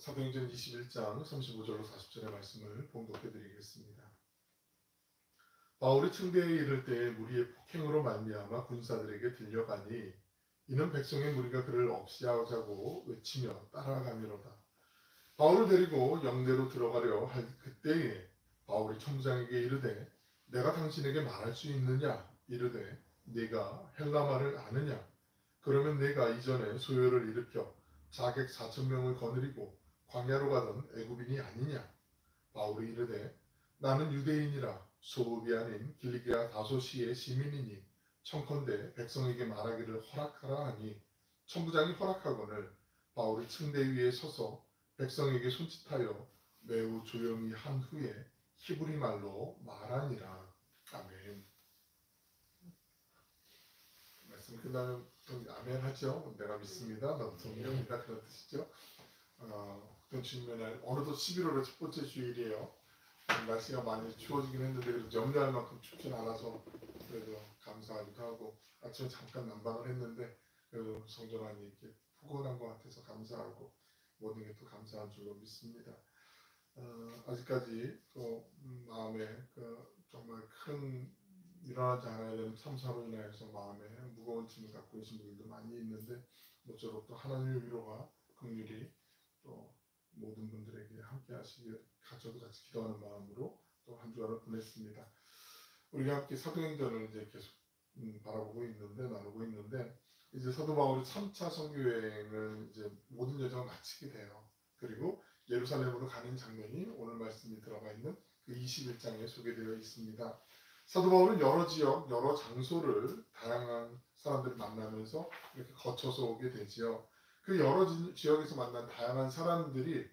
사도행전 21장 35절로 40절의 말씀을 봉독해 드리겠습니다. 바울이 층대에 이를 때에 무리의 폭행으로 말미암아 군사들에게 들려가니 이는 백성의 무리가 그를 없이하자고 외치며 따라가미로다. 바울을 데리고 영내로 들어가려 할 그때에 바울이 총장에게 이르되 내가 당신에게 말할 수 있느냐? 이르되 네가 헬라말을 아느냐? 그러면 내가 이전에 소요를 일으켜 자객 4,000명을 거느리고 광야로 가던 애굽인이 아니냐? 바울이 이르되 나는 유대인이라 소읍이 아닌 길리기아 다소시의 시민이니 청컨대 백성에게 말하기를 허락하라 하니 천부장이 허락하거늘 바울이 층대 위에 서서 백성에게 손짓하여 매우 조용히 한 후에 히브리 말로 말하니라. 아멘. 말씀 끝나면 아멘 하죠. 내가 믿습니다. 너도 동의합니다. 그런 뜻이죠. 어떤 측면에 어느덧 11월의 첫 번째 주일이에요. 날씨가 많이 추워지긴 했는데 그래도 염려할 만큼 춥진 않아서 그래도 감사하기도 하고 아침에 잠깐 난방을 했는데 그래도 성전 안이 이렇게 포근한 것 같아서 감사하고 모든 게 또 감사한 줄로 믿습니다. 아직까지 또 마음에 정말 큰 일어나지 않아야 되는 참사로 인하여서 마음에 무거운 짐을 갖고 계신 분들도 많이 있는데 모쪼록 또 하나님의 위로가 긍휼히 또 모든 분들에게 함께 하시길 저도 같이 기도하는 마음으로 또 한 주간을 보냈습니다. 우리가 함께 사도행전을 이제 계속 바라보고 있는데 나누고 있는데 이제 사도 바울이 3차 선교 여행을 이제 모든 여정을 마치게 돼요. 그리고 예루살렘으로 가는 장면이 오늘 말씀이 들어가 있는 그 21장에 소개되어 있습니다. 사도 바울은 여러 지역, 여러 장소를 다양한 사람들을 만나면서 이렇게 거쳐서 오게 되지요. 그 여러 지역에서 만난 다양한 사람들이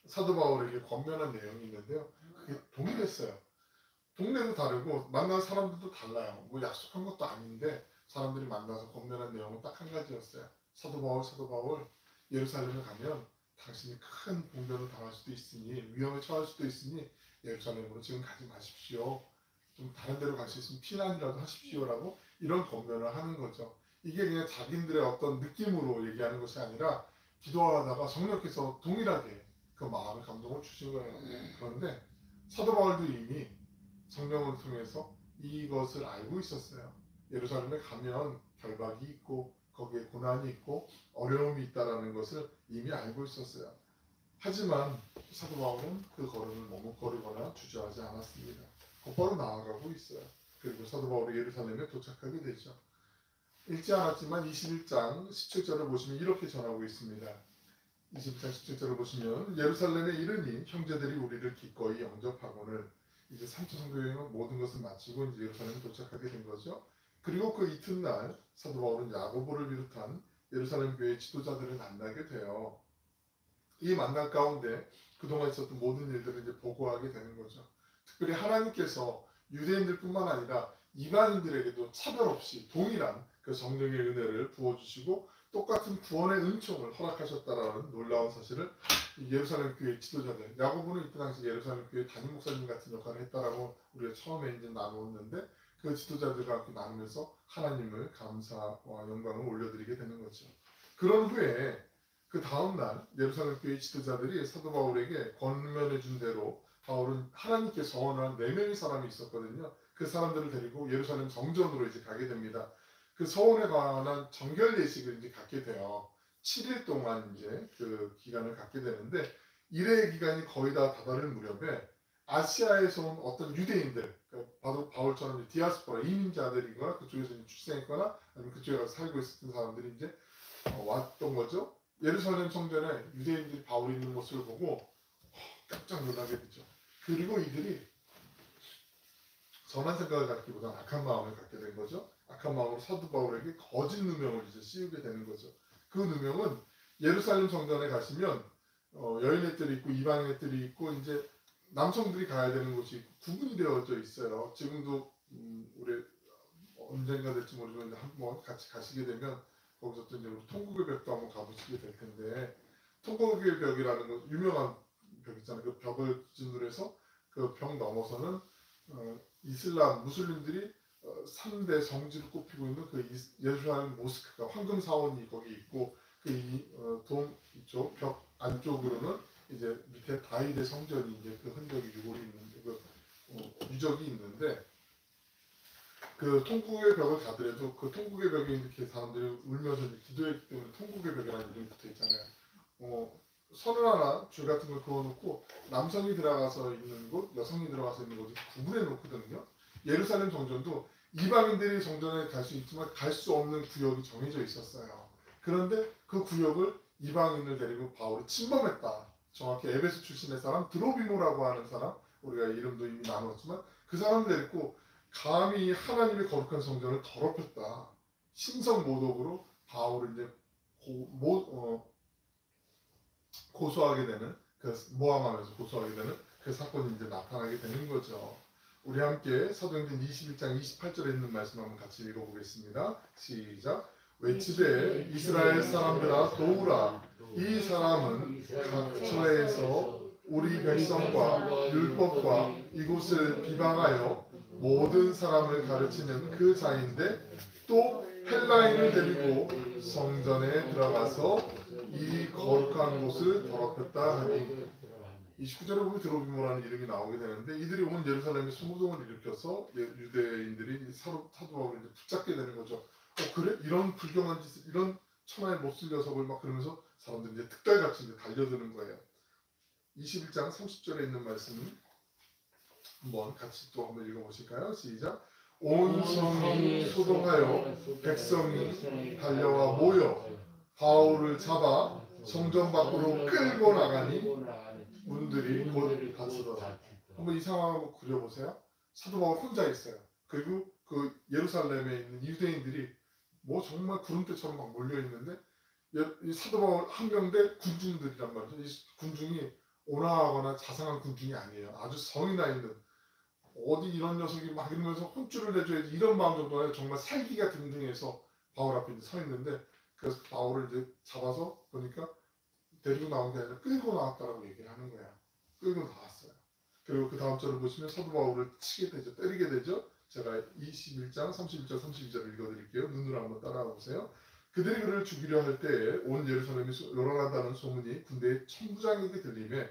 사도 바울에게 권면한 내용이 있는데요. 그게 동일했어요. 동네도 다르고 만난 사람들도 달라요. 뭐 약속한 것도 아닌데 사람들이 만나서 권면한 내용은 딱 한 가지였어요. 사도 바울, 예루살렘에 가면 당신이 큰 봉변을 당할 수도 있으니 위험에 처할 수도 있으니 예루살렘으로 지금 가지 마십시오. 좀 다른 데로 갈 수 있으면 피난이라도 하십시오라고 이런 권면을 하는 거죠. 이게 그냥 자기들의 어떤 느낌으로 얘기하는 것이 아니라 기도하다가 성령께서 동일하게 그 마음의 감동을 주신 거예요. 그런데 사도 바울도 이미 성령을 통해서 이것을 알고 있었어요. 예루살렘에 가면 결박이 있고 거기에 고난이 있고 어려움이 있다는 것을 이미 알고 있었어요. 하지만 사도 바울은 그 걸음을 머뭇거리거나 주저하지 않았습니다. 곧바로 나아가고 있어요. 그리고 사도 바울이 예루살렘에 도착하게 되죠. 읽지 않았지만 21장 17절을 보시면 이렇게 전하고 있습니다. 21장 17절을 보시면 예루살렘에 이르니 형제들이 우리를 기꺼이 영접하고는 이제 3차 선교여행은 모든 것을 마치고 이제 예루살렘에 도착하게 된 거죠. 그리고 그 이튿날 사도 바울은 야고보를 비롯한 예루살렘 교회 지도자들을 만나게 돼요. 이 만남 가운데 그동안 있었던 모든 일들을 이제 보고하게 되는 거죠. 특별히 하나님께서 유대인들뿐만 아니라 이방인들에게도 차별 없이 동일한 그 성령의 은혜를 부어주시고 똑같은 구원의 은총을 허락하셨다라는 놀라운 사실을 예루살렘 교회 지도자들, 야고보는 이때 당시 예루살렘 교회 담임 목사님 같은 역할을 했다라고 우리가 처음에 이제 나누었는데 그 지도자들과 함께 나누면서 하나님을 감사와 영광을 올려드리게 되는 거죠. 그런 후에 그 다음날 예루살렘 교회 지도자들이 사도 바울에게 권면해 준 대로 바울은 하나님께 서원한 4명의 사람이 있었거든요. 그 사람들을 데리고 예루살렘 정전으로 이제 가게 됩니다. 그 서원에 관한 정결 예식을 이제 갖게 돼요. 7일 동안 이제 그 기간을 갖게 되는데 일의 기간이 거의 다 다다를 무렵에 아시아에서 온 어떤 유대인들, 바울처럼 디아스포라 이민자들이거나 그쪽에서 출생했거나 아니면 그쪽에 가서 살고 있었던 사람들이 이제 왔던 거죠. 예루살렘 성전에 유대인들이 바울이 있는 모습을 보고 깜짝 놀라게 되죠. 그리고 이들이 선한 생각을 갖기보다는 악한 마음을 갖게 된 거죠. 악한 마음으로 사도 바울에게 거짓 누명을 이제 씌우게 되는 거죠. 그 누명은 예루살렘 성전에 가시면 여인애들이 있고 이방인애들이 있고 이제 남성들이 가야 되는 곳이 구분이 되어져 있어요. 지금도 우리 언젠가 될지 모르지만 한번 같이 가시게 되면 거기서 또 이제 우리 통곡의 벽도 한번 가보시게 될 텐데 통곡의 벽이라는 거 유명한 벽 있잖아요. 그 벽을 기준으로 해서 그 벽 넘어서는 이슬람 무슬림들이 3대 성지로 꼽히고 있는 그 예루살렘 모스크가 황금 사원이 거기 있고 이쪽 벽 안쪽으로는 이제 밑에 다윗의 성전이 이제 그 흔적이 유골이 있는데 유적이 있는데 그 통곡의 벽을 가더라도 그 통곡의 벽에 이렇게 사람들이 울면서 이제 기도했기 때문에 통곡의 벽이라는 이름이 붙어 있잖아요. 선을 하나 줄 같은 걸 그어놓고 남성이 들어가서 있는 곳, 여성이 들어가서 있는 곳을 구분해 놓거든요. 예루살렘 정전도 이방인들이 정전에 갈 수 있지만 갈 수 없는 구역이 정해져 있었어요. 그런데 그 구역을 이방인을 데리고 바울이 침범했다. 정확히 에베소 출신의 사람 드로비모라고 하는 사람, 우리가 이름도 이미 나눴지만 그 사람을 데리고 감히 하나님의 거룩한 성전을 더럽혔다. 신성 모독으로 바울을 이제 고소하게 되는, 모함하면서 고소하게 되는 그 사건이 이제 나타나게 되는 거죠. 우리 함께 사도행전 21장 28절에 있는 말씀 한번 같이 읽어보겠습니다. 시작. 외치되 이스라엘 사람들아 도우라. 이 사람은 각처에서 우리 백성과 율법과 이곳을 비방하여 모든 사람을 가르치는 그 자인데 또 헬라인을 데리고 성전에 들어가서 이 거룩한 곳을 더럽혔다 하니 29절에 보면 드로비모라는 이름이 나오게 되는데 이들이 온 예루살렘에 소동을 일으켜서 유대인들이 사도 바울을 붙잡게 되는 거죠. 그래? 이런 불경한 짓, 이런 천하의 못쓸 녀석을 막 그러면서 사람들이 이제 특달같이 이제 달려드는 거예요. 21장 30절에 있는 말씀 한번 같이 또 한번 읽어보실까요? 시작. 온 성이 소동하여 백성이 달려와 모여 바울을 잡아 성전 밖으로 끌고 나가니 문들이 곧 닫히더라. 한번 이 상황을 한번 그려보세요. 사도 바울 혼자 있어요. 그리고 그 예루살렘에 있는 유대인들이 뭐 정말 구름대처럼 막 몰려 있는데 이 사도 바울 한 명대 군중들이란 말이죠. 이 군중이 온화하거나 자상한 군중이 아니에요. 아주 성이 나 있는 어디 이런 녀석이 막 이러면서 혼쭐을 내줘야지 이런 마음 정도에 정말 살기가 든든해서 바울 앞에 서 있는데 그래서 바울을 이제 잡아서 보니까 데리고 나온 게 아니라 끌고 나왔다라고 얘기를 하는 거야. 끌고 나왔어요. 그리고 그 다음 절을 보시면 사도 바울을 치게 되죠. 때리게 되죠. 제가 21장 31절 32절을 읽어드릴게요. 눈으로 한번 따라가 보세요. 그들이 그를 죽이려 할 때에 온 예루살렘이 요란하다는 소문이 군대의 천부장에게 들리매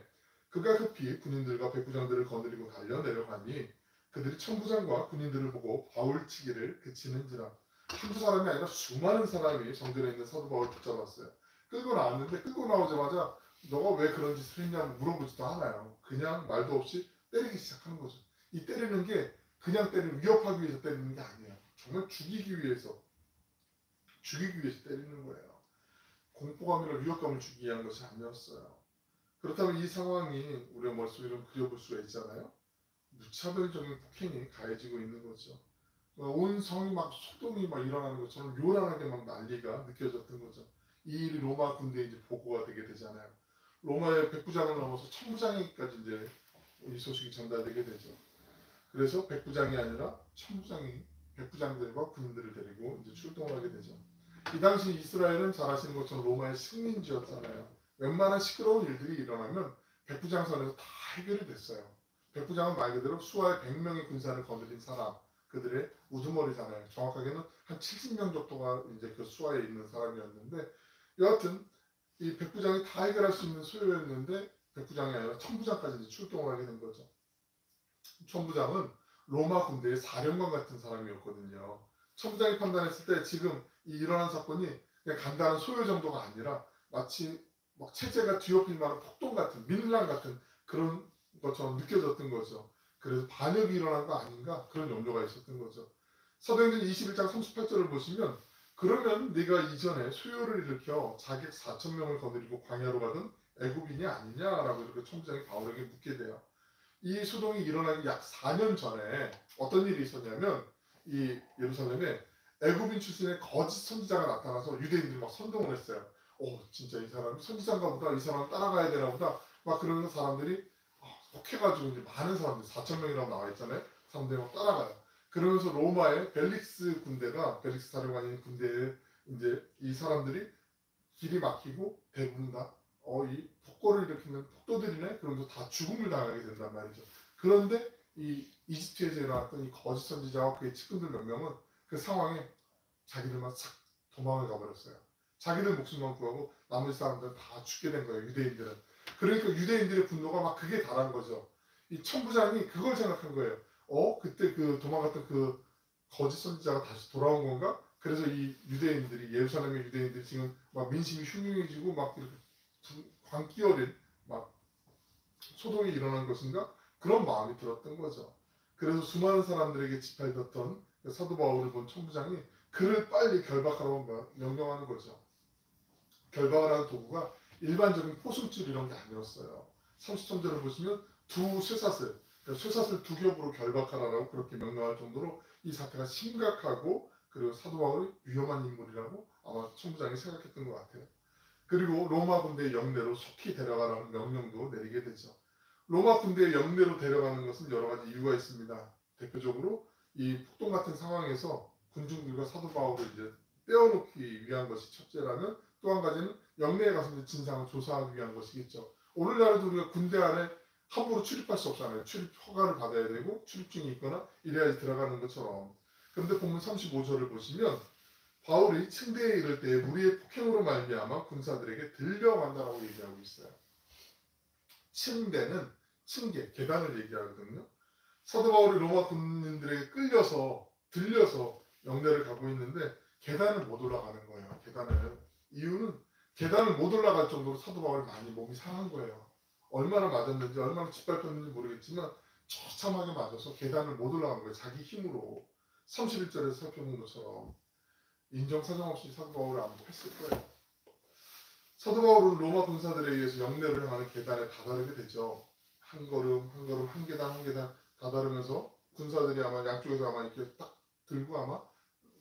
그가 급히 군인들과 백부장들을 거느리고 달려 내려가니 그들이 천부장과 군인들을 보고 바울 치기를 그치는지라. 한두 사람이 아니라 수많은 사람이 성전에 있는 사도 바울을 붙잡았어요. 끌고 나왔는데 끌고 나오자마자 너가 왜 그런 짓을 했냐고 물어보지도 않아요. 그냥 말도 없이 때리기 시작하는 거죠. 이 때리는 게 그냥 위협하기 위해서 때리는 게 아니에요. 정말 죽이기 위해서 때리는 거예요. 공포감이나 위협감을 주기 위한 것이 아니었어요. 그렇다면 이 상황이 우리가 머릿속에 좀 그려볼 수가 있잖아요. 무차별적인 폭행이 가해지고 있는 거죠. 온 성이 막 소동이 막 일어나는 것처럼 요란하게 막 난리가 느껴졌던 거죠. 이 일이 로마 군대에 이제 보고가 되게 되잖아요. 로마의 백부장을 넘어서 천부장에게까지 이제 이 소식이 전달되게 되죠. 그래서 백부장이 아니라 천부장이 백부장들과 군인들을 데리고 이제 출동을 하게 되죠. 이 당시 이스라엘은 잘 아시는 것처럼 로마의 식민지였잖아요. 웬만한 시끄러운 일들이 일어나면 백부장 선에서 다 해결이 됐어요. 백부장은 말 그대로 수하의 100명의 군사를 거느린 사람, 그들의 우두머리잖아요. 정확하게는 한 70명 정도가 이제 그 수하에 있는 사람이었는데 여하튼 이 백부장이 다 해결할 수 있는 소요였는데 백부장이 아니라 천부장까지 이제 출동을 하게 된 거죠. 천부장은 로마 군대의 사령관 같은 사람이었거든요. 천부장이 판단했을 때 지금 이 일어난 사건이 그냥 간단한 소요 정도가 아니라 마치 막 체제가 뒤엎일 만한 폭동 같은 민란 같은 그런 것처럼 느껴졌던 거죠. 그래서 반역이 일어난 거 아닌가 그런 염려가 있었던 거죠. 사도행전 21장 38절을 보시면 그러면 네가 이전에 소요를 일으켜 자객 4,000명을 거느리고 광야로 가던 애굽인이 아니냐라고 이렇게 천부장이 바울에게 묻게 돼요. 이 소동이 일어나기 약 4년 전에 어떤 일이 있었냐면 이 예루살렘에 애굽인 출신의 거짓 선지자가 나타나서 유대인들이 막 선동을 했어요. 진짜 이 사람이 선지자인가 보다. 이 사람 따라가야 되나 보다. 막 그러면서 사람들이 혹해가지고 이제 많은 사람들 4,000명이라고 나와 있잖아요. 사람들이 막 따라가요. 그러면서 로마의 벨릭스 사령관인 군대에 이제 이 사람들이 길이 막히고 대부분 다 이 폭거를 일으키는 폭도들이네. 그러면서 다 죽음을 당하게 된단 말이죠. 그런데 이 이집트에서 일어났던 이 거짓 선지자와 그의 측근들 몇 명은 그 상황에 자기들만 싹 도망을 가버렸어요. 자기들 목숨만 구하고 나머지 사람들은 다 죽게 된 거예요. 유대인들은. 그러니까 유대인들의 분노가 막 극에 달한 거죠. 이 천부장이 그걸 생각한 거예요. 그때 그 도망갔던 그 거짓 선지자가 다시 돌아온 건가? 그래서 이 유대인들이 예루살렘의 유대인들이 지금 막 민심이 흉흉해지고 막 이렇게 광기 어린 막 소동이 일어난 것인가? 그런 마음이 들었던 거죠. 그래서 수많은 사람들에게 짓밟혔던 사도 바울을 본 천부장이 그를 빨리 결박하라고 명령하는 거죠. 결박을 하는 도구가 일반적인 포승줄 이런 게 아니었어요. 33절을 보시면 두 쇠사슬, 그러니까 쇠사슬 두 겹으로 결박하라고 그렇게 명령할 정도로 이 사태가 심각하고 그리고 사도 바울이 위험한 인물이라고 아마 천부장이 생각했던 것 같아요. 그리고 로마 군대의 영내로 속히 데려가라는 명령도 내리게 되죠. 로마 군대의 영내로 데려가는 것은 여러 가지 이유가 있습니다. 대표적으로 이 폭동 같은 상황에서 군중들과 사도 바울을 이제 떼어놓기 위한 것이 첫째라면 또 한 가지는 영내에 가서 이제 진상을 조사하기 위한 것이겠죠. 오늘날에도 우리가 군대 안에 함부로 출입할 수 없잖아요. 출입 허가를 받아야 되고 출입증이 있거나 이래야지 들어가는 것처럼. 그런데 본문 35절을 보시면 바울이 층대에 이를 때 무리의 폭행으로 말미암아 군사들에게 들려간다라고 얘기하고 있어요. 층대는 층계, 계단을 얘기하거든요. 사도 바울이 로마 군인들에게 들려서 영내를 가고 있는데 계단을 못 올라가는 거예요. 이유는 계단을 못 올라갈 정도로 사도 바울이 많이 몸이 상한 거예요. 얼마나 맞았는지 얼마나 짓밟혔는지 모르겠지만 처참하게 맞아서 계단을 못 올라간 거예요. 자기 힘으로. 31절에서 살펴본 것처럼 인정사정 없이 사도 바울을 암흑했을 거예요. 사도 바울은 로마 군사들에 의해서 영내를 향하는 계단에 다다르게 되죠. 한 걸음 한 걸음 한 계단 다다르면서 군사들이 아마 양쪽에서 아마 이렇게 딱 들고 아마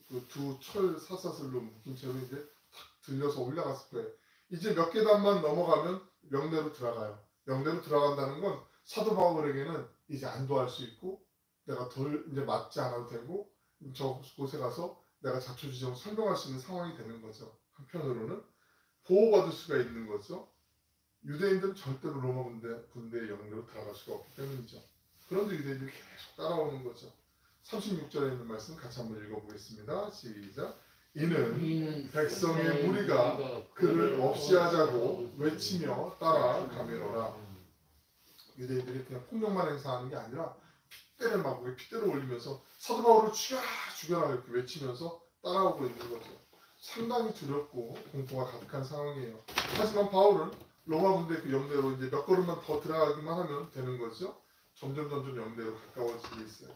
그 두 철 사사슬로 묶인 채로 이제 탁 들려서 올라갔을 거예요. 이제 몇 계단만 넘어가면 영내로 들어가요. 영내로 들어간다는 건 사도 바울에게는 이제 안도할 수 있고 내가 덜 이제 맞지 않아도 되고 저곳에 가서 내가 자초지종 설명할 수 있는 상황이 되는 거죠. 한편으로는 보호받을 수가 있는 거죠. 유대인들은 절대로 로마 군대의 영내로 들어갈 수가 없기 때문이죠. 그런데 유대인들이 계속 따라오는 거죠. 36절에 있는 말씀 같이 한번 읽어보겠습니다. 시작. 이는 백성의 무리가 그를 없이 하자고 외치며 따라가매로라. 유대인들이 그냥 폭력만 행사하는 게 아니라 핏대를 막고 핏대를 올리면서 사도 바울을 죽여라 이렇게 외치면서 따라오고 있는 거죠. 상당히 두렵고 공포가 가득한 상황이에요. 하지만 바울은 로마 군대 그 영내로 이제 몇 걸음만 더 들어가기만 하면 되는 거죠. 점점 영내로 가까워지고 있어요.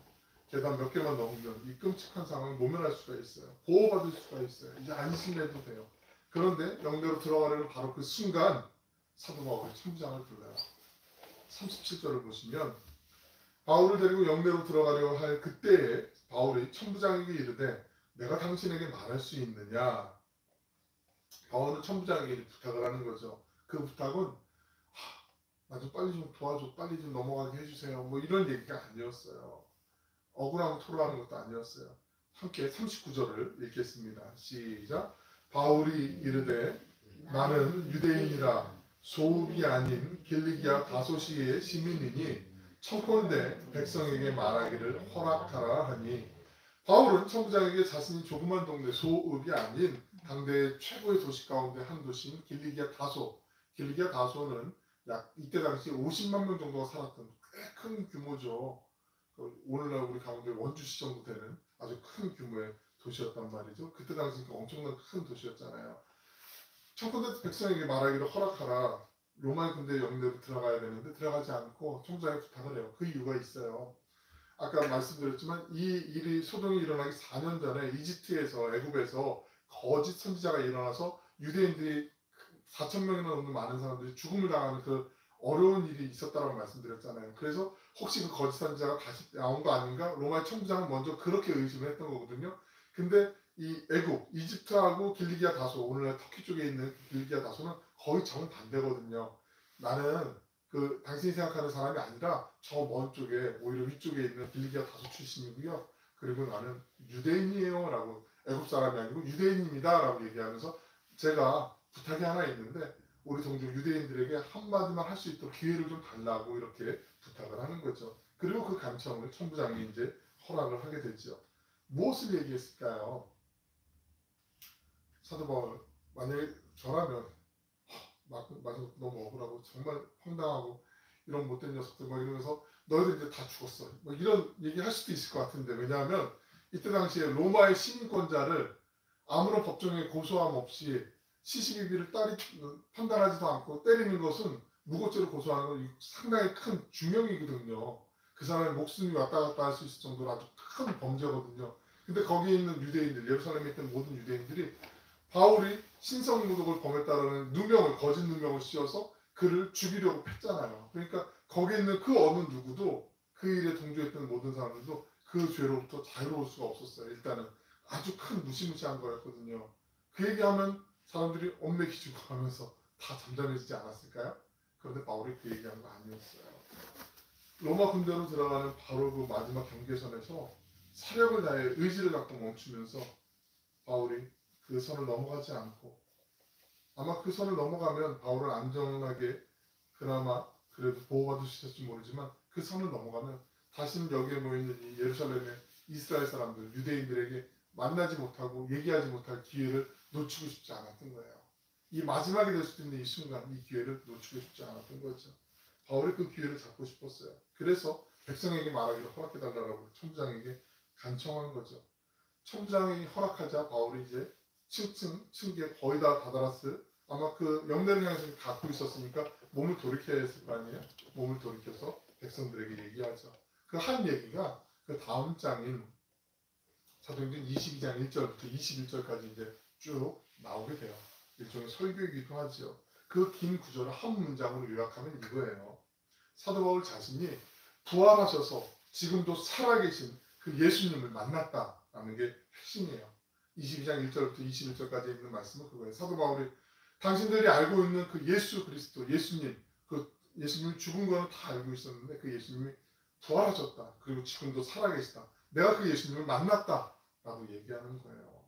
계단 몇 개만 넘으면 이 끔찍한 상황을 모면할 수가 있어요. 보호받을 수가 있어요. 이제 안심해도 돼요. 그런데 영내로 들어가려는 바로 그 순간 사도 바울이 천부장을 불러요. 37절을 보시면 바울을 데리고 영내로 들어가려 할 그때에 바울이 천부장에게 이르되 내가 당신에게 말할 수 있느냐. 바울은 천부장에게 부탁을 하는 거죠. 그 부탁은 나 좀 빨리 좀 도와줘, 빨리 좀 넘어가게 해주세요. 뭐 이런 얘기가 아니었어요. 억울함을 토로하는 것도 아니었어요. 함께 39절을 읽겠습니다. 시작. 바울이 이르되 나는 유대인이라 소읍이 아닌 길리기아 다소시의 시민이니 청컨대 백성에게 말하기를 허락하라 하니 바울은 천부장에게 자신이 조그만 동네 소읍이 아닌 당대 최고의 도시 가운데 한 도시인 길리기아 다소. 길리기아 다소는 약 이때 당시 50만 명 정도가 살았던 꽤 큰 규모죠. 오늘날 우리 가운데 원주시 정도 되는 아주 큰 규모의 도시였단 말이죠. 그때 당시 엄청난 큰 도시였잖아요. 청컨대 백성에게 말하기를 허락하라. 로마 군대 영내로 들어가야 되는데 들어가지 않고 총장에 부탁을 해요. 그 이유가 있어요. 아까 말씀드렸지만 이 일이 소동이 일어나기 4년 전에 이집트에서 애굽에서 거짓 선지자가 일어나서 유대인들이 4천 명이나 넘는 많은 사람들이 죽음을 당하는 그 어려운 일이 있었다고 말씀드렸잖아요. 그래서 혹시 그 거짓 선지자가 다시 나온 거 아닌가? 로마의 천부장은 먼저 그렇게 의심을 했던 거거든요. 근데 이 애굽, 이집트하고 길리기아 다소, 오늘날 터키 쪽에 있는 길리기아 다소는 거의 정반대거든요. 나는 그 당신이 생각하는 사람이 아니라 저 먼 쪽에 오히려 위쪽에 있는 길리기아 다소 출신이고요. 그리고 나는 유대인이에요 라고 애굽 사람이 아니고 유대인입니다 라고 얘기하면서 제가 부탁이 하나 있는데 우리 동족 유대인들에게 한마디만 할 수 있도록 기회를 좀 달라고 이렇게 부탁을 하는 거죠. 그리고 그 간청을 천부장이 이제 허락을 하게 되죠. 무엇을 얘기했을까요? 사도 바울 만약에 저라면 맞아 너무 억울하고 정말 황당하고 이런 못된 녀석들 뭐 이러면서 너희들 이제 다 죽었어 뭐 이런 얘기 할 수도 있을 것 같은데, 왜냐하면 이때 당시에 로마의 시민권자를 아무런 법정에 고소함 없이 시시비비를 판단하지도 않고 때리는 것은 무고죄로 고소하는 건 상당히 큰 중형이거든요. 그 사람의 목숨이 왔다 갔다 할 수 있을 정도로 아주 큰 범죄거든요. 근데 거기에 있는 유대인들, 예루살렘에 있던 모든 유대인들이 바울이 신성모독을 범했다라는 누명을, 거짓 누명을 씌워서 그를 죽이려고 했잖아요. 그러니까 거기에 있는 그 어느 누구도, 그 일에 동조했던 모든 사람들도 그 죄로부터 자유로울 수가 없었어요. 일단은 아주 큰 무시무시한 거였거든요. 그 얘기하면 사람들이 엇매 기죽어 가면서 다 잠잠해지지 않았을까요? 그런데 바울이 그 얘기한 거 아니었어요. 로마 군대로 들어가는 바로 그 마지막 경계선에서 사력을 다해 의지를 갖고 멈추면서 바울이 그 선을 넘어가지 않고, 아마 그 선을 넘어가면 바울은 안전하게 그나마 그래도 보호받을 수 있을지 모르지만, 그 선을 넘어가면 다시는 여기에 모이는 이 예루살렘의 이스라엘 사람들, 유대인들에게 만나지 못하고 얘기하지 못할 기회를 놓치고 싶지 않았던 거예요. 이 마지막이 될 수도 있는 이 순간, 이 기회를 놓치고 싶지 않았던 거죠. 바울이 그 기회를 잡고 싶었어요. 그래서 백성에게 말하기를 허락해달라고 천부장에게 간청한 거죠. 천부장이 허락하자 바울이 이제 층계 거의 다 다다랐을, 아마 그 영내를 향해서 갖고 있었으니까 몸을 돌이켜야 했을 거 아니에요. 몸을 돌이켜서 백성들에게 얘기하죠. 그 한 얘기가 그 다음 장인 사도행전 22장 1절부터 21절까지 이제 쭉 나오게 돼요. 일종의 설교이기도 하죠. 그 긴 구절을 한 문장으로 요약하면 이거예요. 사도 바울 자신이 부활하셔서 지금도 살아계신 그 예수님을 만났다라는 게 핵심이에요. 22장 1절부터 21절까지 있는 말씀은 그거예요. 사도 바울이 당신들이 알고 있는 그 예수 그리스도, 예수님, 그 예수님이 죽은 거는 다 알고 있었는데 그 예수님이 부활하셨다. 그리고 지금도 살아계시다. 내가 그 예수님을 만났다라고 얘기하는 거예요.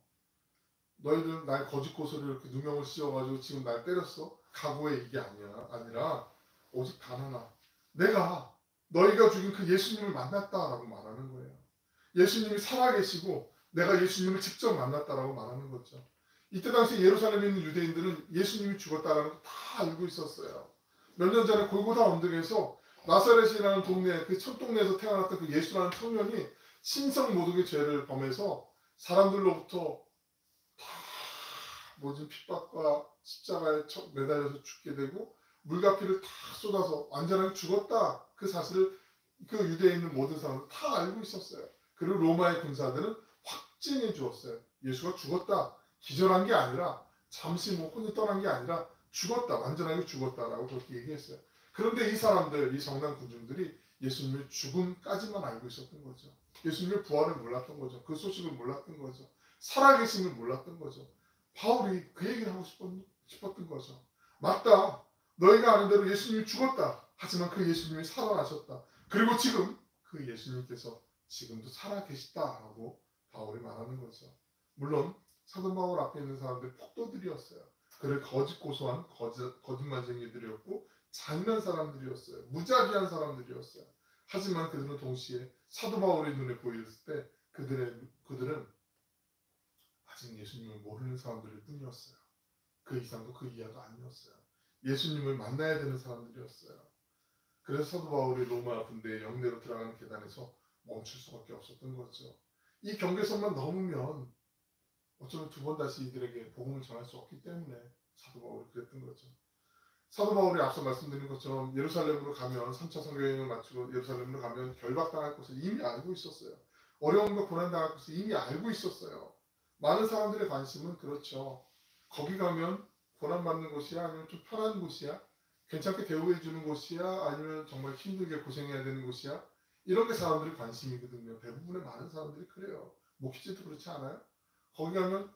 너희들은 날 거짓 고소를 이렇게 누명을 씌워가지고 지금 날 때렸어? 각오의 이게 아니라 오직 단 하나. 내가 너희가 죽인 그 예수님을 만났다라고 말하는 거예요. 예수님이 살아계시고 내가 예수님을 직접 만났다라고 말하는 거죠. 이때 당시 예루살렘에 있는 유대인들은 예수님이 죽었다라는 걸 다 알고 있었어요. 몇 년 전에 골고다 언덕에서 나사렛이라는 동네, 그 첫 동네에서 태어났던 그 예수라는 청년이 신성모독의 죄를 범해서 사람들로부터 다 모진 핍박과 십자가에 매달려서 죽게 되고 물과 피를 다 쏟아서 완전하게 죽었다. 그 사실을 그 유대에 있는 모든 사람들 다 알고 있었어요. 그리고 로마의 군사들은 확증해 주었어요. 예수가 죽었다. 기절한 게 아니라 잠시 혼이 떠난 게 아니라 죽었다. 완전하게 죽었다라고 그렇게 얘기했어요. 그런데 이 사람들, 이 정당 군중들이 예수님의 죽음까지만 알고 있었던 거죠. 예수님의 부활을 몰랐던 거죠. 그 소식을 몰랐던 거죠. 살아계심을 몰랐던 거죠. 바울이 그 얘기를 하고 싶었던 거죠. 맞다. 너희가 아는 대로 예수님이 죽었다. 하지만 그 예수님이 살아나셨다. 그리고 지금 그 예수님께서 지금도 살아계시다라고 바울이 말하는 거죠. 물론 사도 바울 앞에 있는 사람들 폭도들이었어요. 그를 거짓 고소한 거짓말쟁이들이었고 잔인한 사람들이었어요. 무자비한 사람들이었어요. 하지만 그들은 동시에 사도 바울의 눈에 보였을 때 그들은 아직 예수님을 모르는 사람들일 뿐이었어요. 그 이상도 그 이하도 아니었어요. 예수님을 만나야 되는 사람들이었어요. 그래서 사도 바울이 로마 군대의 영내로 들어가는 계단에서 멈출 수밖에 없었던 거죠. 이 경계선만 넘으면 어쩌면 두 번 다시 이들에게 복음을 전할 수 없기 때문에 사도 바울이 그랬던 거죠. 사도 바울이 앞서 말씀드린 것처럼 예루살렘으로 가면 3차 선교여행을 마치고 예루살렘으로 가면 결박당할 것을 이미 알고 있었어요. 어려움과 고난당할 것을 이미 알고 있었어요. 많은 사람들의 관심은 그렇죠. 거기 가면 고난받는 곳이야? 아니면 좀 편한 곳이야? 괜찮게 대우해 주는 곳이야? 아니면 정말 힘들게 고생해야 되는 곳이야? 이런 게 사람들의 관심이거든요. 대부분의 많은 사람들이 그래요. 목시지도 그렇지 않아요? 거기 가면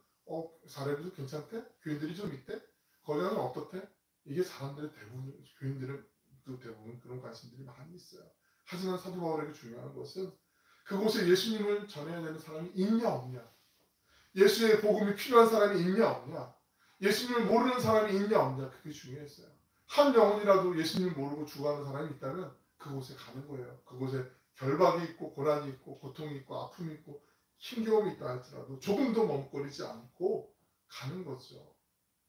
사례비도 괜찮대? 교인들이 좀 있대? 거기 가면 어떻대? 이게 사람들의 대부분, 교인들은 또 대부분 그런 관심들이 많이 있어요. 하지만 사도 바울에게 중요한 것은 그곳에 예수님을 전해야 되는 사람이 있냐 없냐, 예수의 복음이 필요한 사람이 있냐 없냐, 예수님을 모르는 사람이 있냐 없냐, 그게 중요했어요. 한 영혼이라도 예수님을 모르고 죽어가는 사람이 있다면 그곳에 가는 거예요. 그곳에 결박이 있고 고난이 있고 고통이 있고 아픔이 있고 힘겨움이 있다 할지라도 조금도 멈거리지 않고 가는 거죠.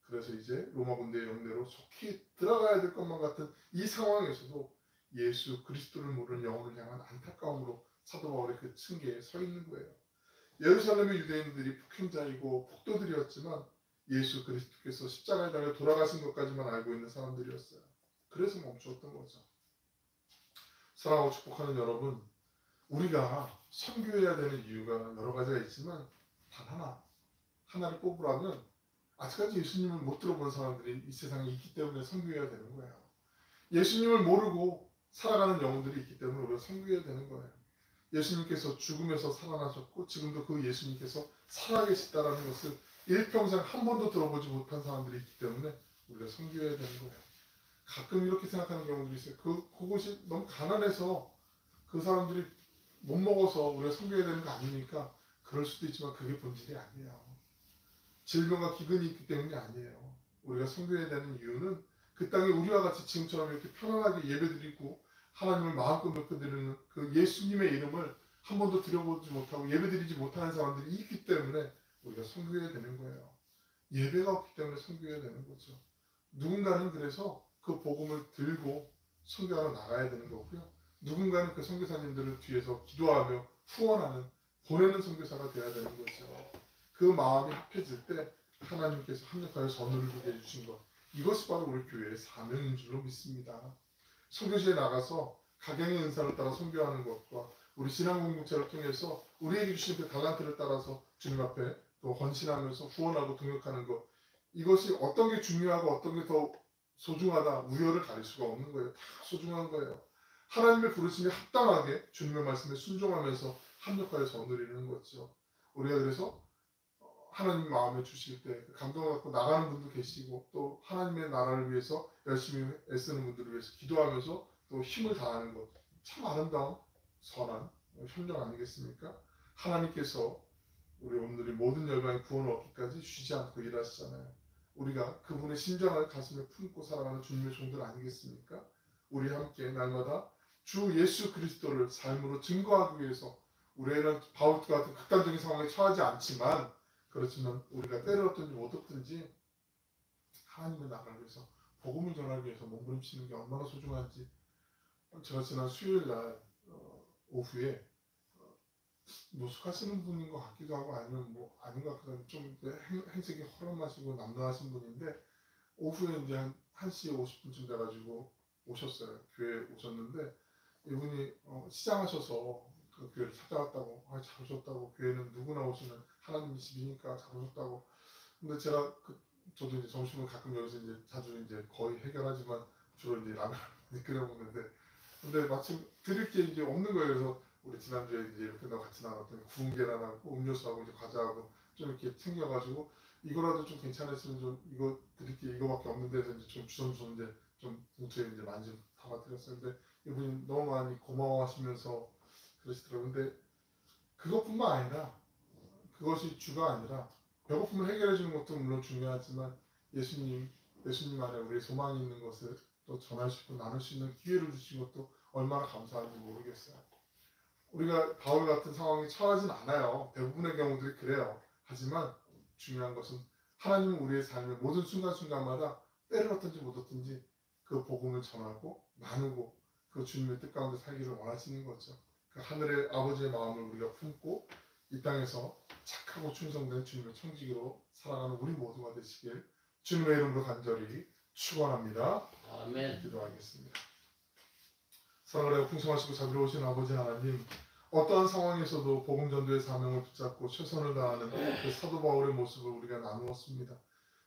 그래서 이제 로마 군대의 영내로 속히 들어가야 될 것만 같은 이 상황에서도 예수 그리스도를 모르는 영혼을 향한 안타까움으로 사도 바울의 그 층계에 서 있는 거예요. 예루살렘의 유대인들이 폭행자이고 폭도들이었지만 예수 그리스도께서 십자가에 달려 돌아가신 것까지만 알고 있는 사람들이었어요. 그래서 멈추었던 거죠. 사랑하고 축복하는 여러분, 우리가 선교해야 되는 이유가 여러 가지가 있지만 단 하나를 꼽으라면 아직까지 예수님을 못 들어본 사람들이 이 세상에 있기 때문에 선교해야 되는 거예요. 예수님을 모르고 살아가는 영혼들이 있기 때문에 우리가 선교해야 되는 거예요. 예수님께서 죽음에서 살아나셨고 지금도 그 예수님께서 살아계시다라는 것을 일평생 한 번도 들어보지 못한 사람들이 있기 때문에 우리가 선교해야 되는 거예요. 가끔 이렇게 생각하는 경우들이 있어요. 그곳이 너무 가난해서 그 사람들이 못 먹어서 우리가 선교해야 되는 거 아닙니까? 그럴 수도 있지만 그게 본질이 아니에요. 질병과 기근이 있기 때문이 아니에요. 우리가 선교해야 되는 이유는 그 땅에 우리와 같이 지금처럼 이렇게 편안하게 예배드리고 하나님을 마음껏 높여드리는 그 예수님의 이름을 한 번도 들여보지 못하고 예배드리지 못하는 사람들이 있기 때문에 우리가 선교해야 되는 거예요. 예배가 없기 때문에 선교해야 되는 거죠. 누군가는 그래서 그 복음을 들고 선교하러 나가야 되는 거고요. 누군가는 그 선교사님들을 뒤에서 기도하며 후원하는 보내는 선교사가 되어야 되는 거죠. 그 마음이 합해질 때 하나님께서 합력하여 선을 주게 해주신 것, 이것이 바로 우리 교회의 사명인 줄로 믿습니다. 선교지에 나가서 각양의 은사를 따라 선교하는 것과 우리 신앙 공동체를 통해서 우리에게 주신 그 달란트를 따라서 주님 앞에 또 헌신하면서 후원하고 동역하는 것, 이것이 어떤 게 중요하고 어떤 게 더 소중하다 우열을 가릴 수가 없는 거예요. 다 소중한 거예요. 하나님의 부르심에 합당하게 주님의 말씀에 순종하면서 합력하여 선을 이루는 거죠. 우리가 그래서 하나님 마음에 주실 때 감동을 갖고 나가는 분도 계시고 또 하나님의 나라를 위해서 열심히 애쓰는 분들을 위해서 기도하면서 또 힘을 다하는 것, 참 아름다운 선한 협력 아니겠습니까? 하나님께서 우리 오늘의 모든 열방의 구원을 얻기까지 쉬지 않고 일하시잖아요. 우리가 그분의 심장을 가슴에 품고 살아가는 주님의 종들 아니겠습니까? 우리 함께 날마다 주 예수 그리스도를 삶으로 증거하기 위해서 우리는 바울과 같은 극단적인 상황에 처하지 않지만 그렇지만 우리가 때를 얻든지 못 얻든지 하나님의 나라를 위해서 복음을 전하기 위해서 몸부림치는 게 얼마나 소중한지 제가 지난 수요일 날 오후에 노숙하시는 분인 것 같기도 하고 아니면 뭐 아닌 것 같기도 하고 좀 행색이 허름하시고 남다하신 분인데 오후에 이제 한 1시 50분쯤 돼가지고 오셨어요. 교회에 오셨는데 이분이 시장하셔서 그 교회를 찾아왔다고 잘 오셨다고 교회는 누구나 오시는 하나님 집이니까 잘 오셨다고. 근데 제가 저도 이제 점심을 가끔 여기서 이제 자주 이제 거의 해결하지만 주로 이제 라면을 끓여 먹는데 근데 마침 드릴 게 이제 없는 거예요. 그래서 우리 지난주에 이제 이렇게 같이 나눴더니 구운 계란하고 음료수하고 이제 과자하고 좀 이렇게 챙겨가지고 이거라도 좀 괜찮으시면 좀 이거 드릴 게 이거밖에 없는데 해서 이제 좀 주섬주섬 이제 좀 봉투에 이제 많이 좀 담아드렸어요. 근데 이분이 너무 많이 고마워하시면서 그러시더라고요. 근데 그것뿐만 아니라 그것이 주가 아니라 배고픔을 해결해 주는 것도 물론 중요하지만 예수님 안에 우리의 소망이 있는 것을 또 전할 수 있고 나눌 수 있는 기회를 주신 것도 얼마나 감사한지 모르겠어요. 우리가 바울 같은 상황에 처하진 않아요. 대부분의 경우들이 그래요. 하지만 중요한 것은 하나님은 우리의 삶의 모든 순간순간마다 때를 얻든지 못 얻든지 그 복음을 전하고 나누고 그 주님의 뜻 가운데 살기를 원하시는 거죠. 그 하늘의 아버지의 마음을 우리가 품고 이 땅에서 착하고 충성된 주님의 청지기로 살아가는 우리 모두가 되시길 주님의 이름으로 간절히 축원합니다. 아멘. 기도하겠습니다. 사랑을 풍성하시고 자비로우신 아버지 하나님, 어떠한 상황에서도 복음 전도의 사명을 붙잡고 최선을 다하는 그 사도 바울의 모습을 우리가 나누었습니다.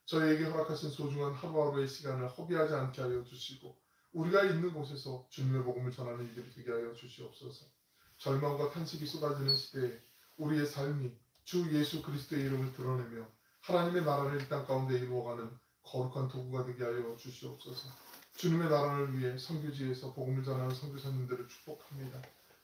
저희에게 허락하신 소중한 하루하루의 시간을 허비하지 않게 하여 주시고 우리가 있는 곳에서 주님의 복음을 전하는 이들이 되게 하여 주시옵소서. 절망과 탄식이 쏟아지는 시대에 우리의 삶이 주 예수 그리스도의 이름을 드러내며 하나님의 나라를 이 땅 가운데 이루어가는 거룩한 도구가 되게 하여 주시옵소서. 주님의 나라를 위해 선교지에서 복음을 전하는 선교사님들을 축복합니다.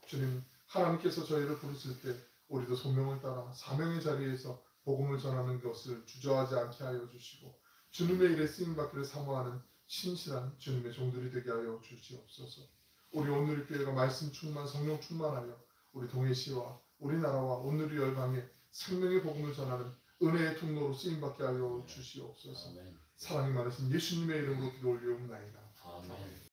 주님, 하나님께서 저희를 부르실 때 우리도 소명을 따라 사명의 자리에서 복음을 전하는 것을 주저하지 않게 하여 주시고 주님의 일에 쓰임받기를 사모하는 신실한 주님의 종들이 되게 하여 주시옵소서. 우리 오늘의 교회가 말씀 충만, 성령 충만하여 우리 동해시와 우리나라와 오늘의 열방에 생명의 복음을 전하는 은혜의 통로로 쓰임받게 하여 주시옵소서. 아멘. 사랑이 많으신 예수님의 이름으로 기도 올리옵나이다. 아멘.